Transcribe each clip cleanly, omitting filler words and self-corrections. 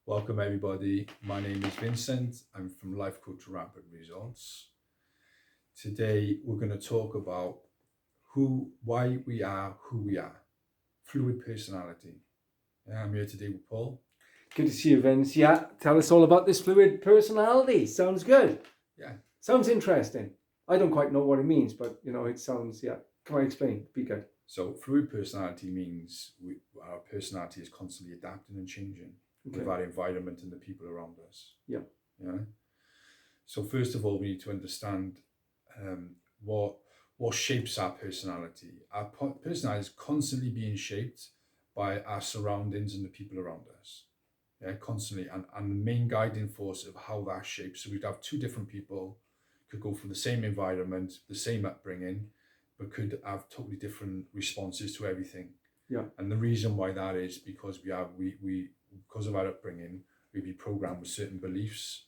Welcome everybody. My name is Vincent. I'm from Life Coach Rapid Results. Today we're going to talk about why we are who we are. Fluid personality. I'm here today with Paul. Good to see you, Vince. Yeah, tell us all about this fluid personality. Sounds good. Yeah. Sounds interesting. I don't quite know what it means, but it sounds, Come on, explain. Be good. So fluid personality means our personality is constantly adapting and changing with our environment and the people around us. Yeah. So first of all, we need to understand what shapes our personality. Our personality is constantly being shaped by our surroundings and the people around us. Yeah, constantly. And the main guiding force of how that shapes. So we'd have two different people, could go from the same environment, the same upbringing, but could have totally different responses to everything. Yeah. And the reason why that is because because of our upbringing, we be programmed with certain beliefs,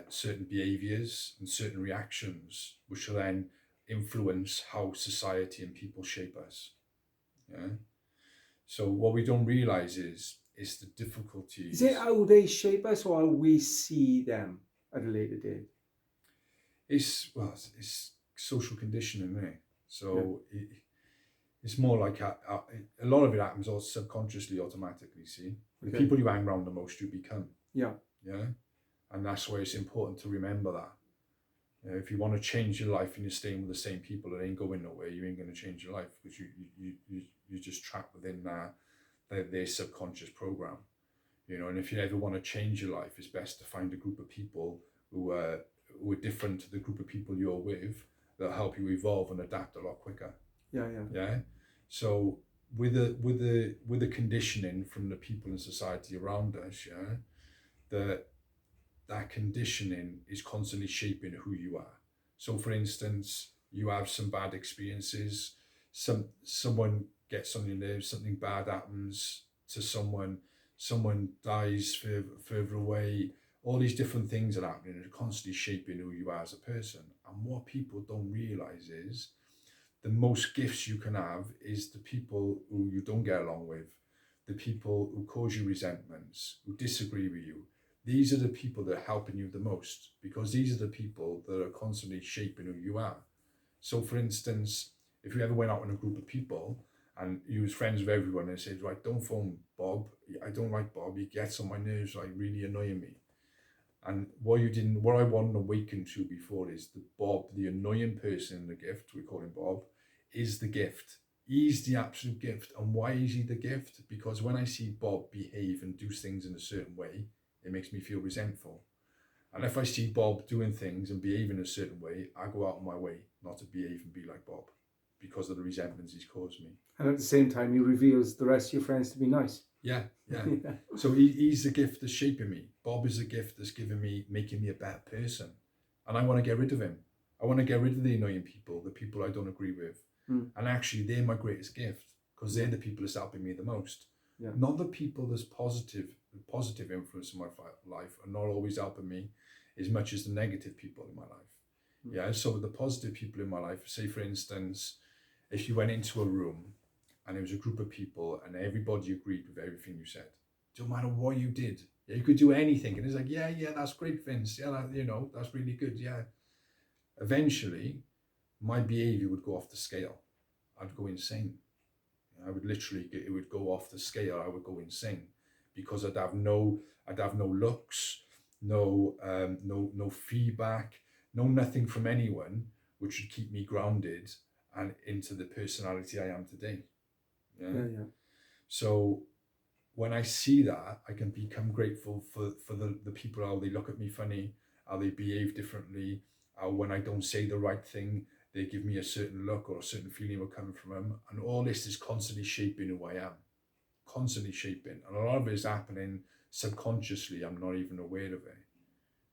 certain behaviors and certain reactions, which will then influence how society and people shape us. Yeah. So what we don't realize is the difficulties. Is it how they shape us or how we see them at a later date? It's social conditioning, isn't it? So it's more like a lot of it happens all subconsciously, automatically. See, the people you hang around the most, you become. Yeah. Yeah. And that's why it's important to remember that. If you want to change your life and you're staying with the same people, it ain't going nowhere. You ain't going to change your life because you're just trapped within their subconscious program. And if you ever want to change your life, it's best to find a group of people who are different to the group of people you're with that'll help you evolve and adapt a lot quicker. Yeah. So with the conditioning from the people in society around us, that conditioning is constantly shaping who you are. So for instance, you have some bad experiences, someone gets on your nerves, something bad happens to someone dies further away, all these different things are happening and are constantly shaping who you are as a person. And what people don't realize is the most gifts you can have is the people who you don't get along with, the people who cause you resentments, who disagree with you. These are the people that are helping you the most, because these are the people that are constantly shaping who you are. So for instance, if you ever went out in a group of people and you was friends with everyone and said, right, don't phone Bob, I don't like Bob, he gets on my nerves, like really annoying me. And what I wasn't awakened to before is that Bob, the annoying person in the gift, we call him Bob, is the gift. He's the absolute gift. And why is he the gift? Because when I see Bob behave and do things in a certain way, it makes me feel resentful. And if I see Bob doing things and behaving a certain way, I go out of my way not to behave and be like Bob because of the resentments he's caused me. And at the same time, he reveals the rest of your friends to be nice. Yeah. So he's the gift that's shaping me. Bob is the gift that's making me a better person. And I want to get rid of him. I want to get rid of the annoying people, the people I don't agree with. And actually, they're my greatest gift because they're the people that's helping me the most. Yeah. Not the people that's positive influence in my life are not always helping me as much as the negative people in my life. Yeah. So the positive people in my life, say for instance, if you went into a room and there was a group of people and everybody agreed with everything you said, don't matter what you did, you could do anything, and it's like, yeah, that's great, Vince. Yeah, that's really good. Yeah. Eventually, my behavior would go off the scale. I'd go insane. I would literally, it would go off the scale. I would go insane because I'd have no looks, no feedback, nothing from anyone, which would keep me grounded and into the personality I am today. Yeah. So when I see that, I can become grateful for the people, how they look at me funny, how they behave differently, how when I don't say the right thing, they give me a certain look or a certain feeling will come from them. And all this is constantly shaping who I am. Constantly shaping. And a lot of it is happening subconsciously. I'm not even aware of it.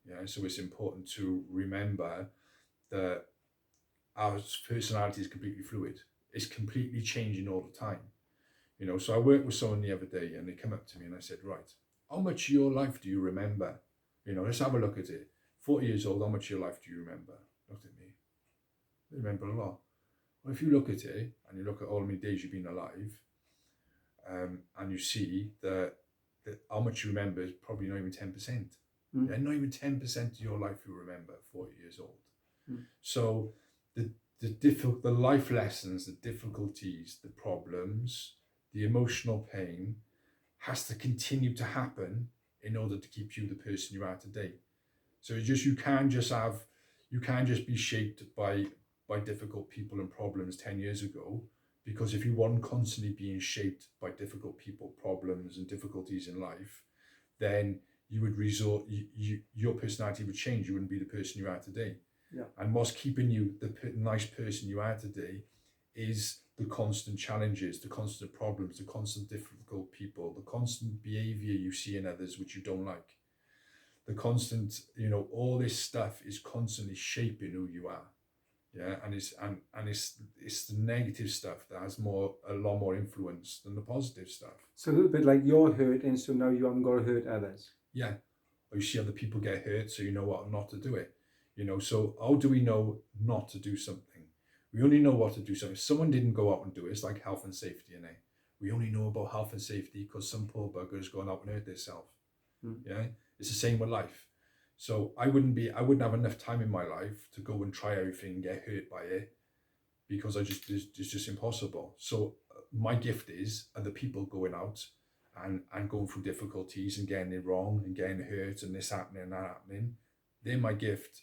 Yeah. So it's important to remember that our personality is completely fluid. It's completely changing all the time. So I worked with someone the other day and they come up to me and I said, right, how much of your life do you remember? Let's have a look at it. 40 years old, how much of your life do you remember? Looked at me. I remember a lot. Well, if you look at it and you look at all the days you've been alive, and you see that how much you remember is probably not even 10%. Mm. Yeah, not even 10% of your life you remember at 40 years old. Mm. So the life lessons, the difficulties, the problems, the emotional pain has to continue to happen in order to keep you the person you are today. So you can't just be shaped by difficult people and problems 10 years ago, because if you weren't constantly being shaped by difficult people, problems and difficulties in life, then you would your personality would change. You wouldn't be the person you are today. Yeah. And what's keeping you the nice person you are today is the constant challenges, the constant problems, the constant difficult people, the constant behavior you see in others which you don't like. The constant, all this stuff is constantly shaping who you are. Yeah, and it's the negative stuff that has a lot more influence than the positive stuff. So a little bit like you're hurting, so now you haven't got to hurt others. Yeah, or you see other people get hurt, so you know what not to do it. So how do we know not to do something? We only know what to do. So if someone didn't go out and do it, it's like health and safety, innit? We only know about health and safety because some poor bugger's gone out and hurt themselves. Mm. Yeah, it's the same with life. So I wouldn't have enough time in my life to go and try everything and get hurt by it, because it's just impossible. So my gift is other people going out and going through difficulties and getting it wrong and getting hurt and this happening and that happening. They're my gift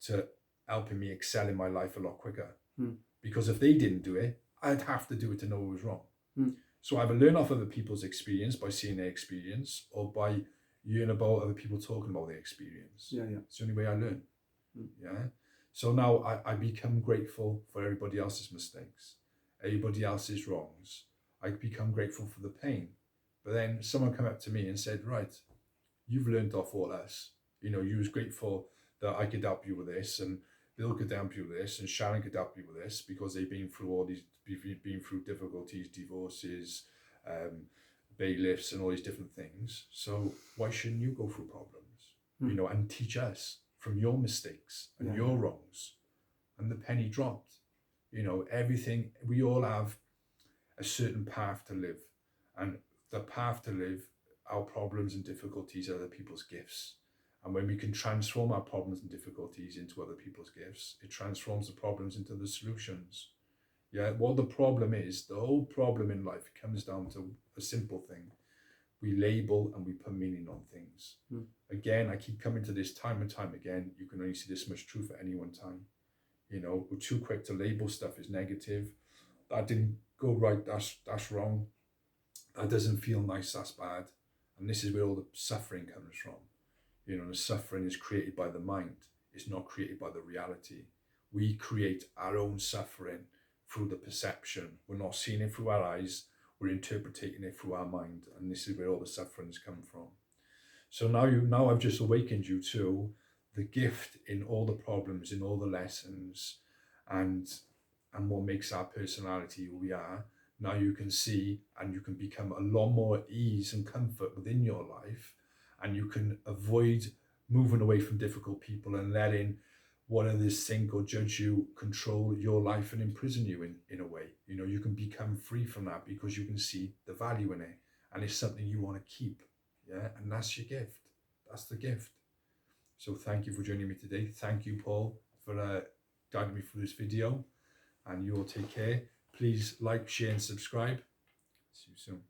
to helping me excel in my life a lot quicker. Mm. Because if they didn't do it, I'd have to do it to know it was wrong. Mm. So I either learn off other people's experience by seeing their experience, or by hearing about other people talking about their experience. Yeah. It's the only way I learn. Mm. Yeah. So now I become grateful for everybody else's mistakes, everybody else's wrongs. I become grateful for the pain. But then someone come up to me and said, right, you've learned off all us. You was grateful that I could help you with this, and Bill could help you with this, and Sharon could help you with this, because they've been through been through difficulties, divorces, bailiffs, and all these different things. So why shouldn't you go through problems? Mm. And teach us from your mistakes and your wrongs. And the penny dropped. Everything, we all have a certain path to live, and the path to live, our problems and difficulties are other people's gifts. And when we can transform our problems and difficulties into other people's gifts, it transforms the problems into the solutions. Yeah, what the problem is, the whole problem in life comes down to a simple thing. We label and we put meaning on things. Mm. Again, I keep coming to this time and time again. You can only see this much truth at any one time. We're too quick to label stuff as negative. That didn't go right, that's wrong. That doesn't feel nice, that's bad. And this is where all the suffering comes from. The suffering is created by the mind. It's not created by the reality. We create our own suffering through the perception. We're not seeing it through our eyes. We're interpreting it through our mind. And this is where all the sufferings come from. So now I've just awakened you to the gift in all the problems, in all the lessons, and what makes our personality who we are. Now you can see, and you can become a lot more ease and comfort within your life. And you can avoid moving away from difficult people and letting what others think or judge you control your life and imprison you in a way. You can become free from that because you can see the value in it, and it's something you want to keep. Yeah, and that's your gift. That's the gift. So thank you for joining me today. Thank you, Paul, for guiding me through this video, and you all take care. Please like, share and subscribe. See you soon.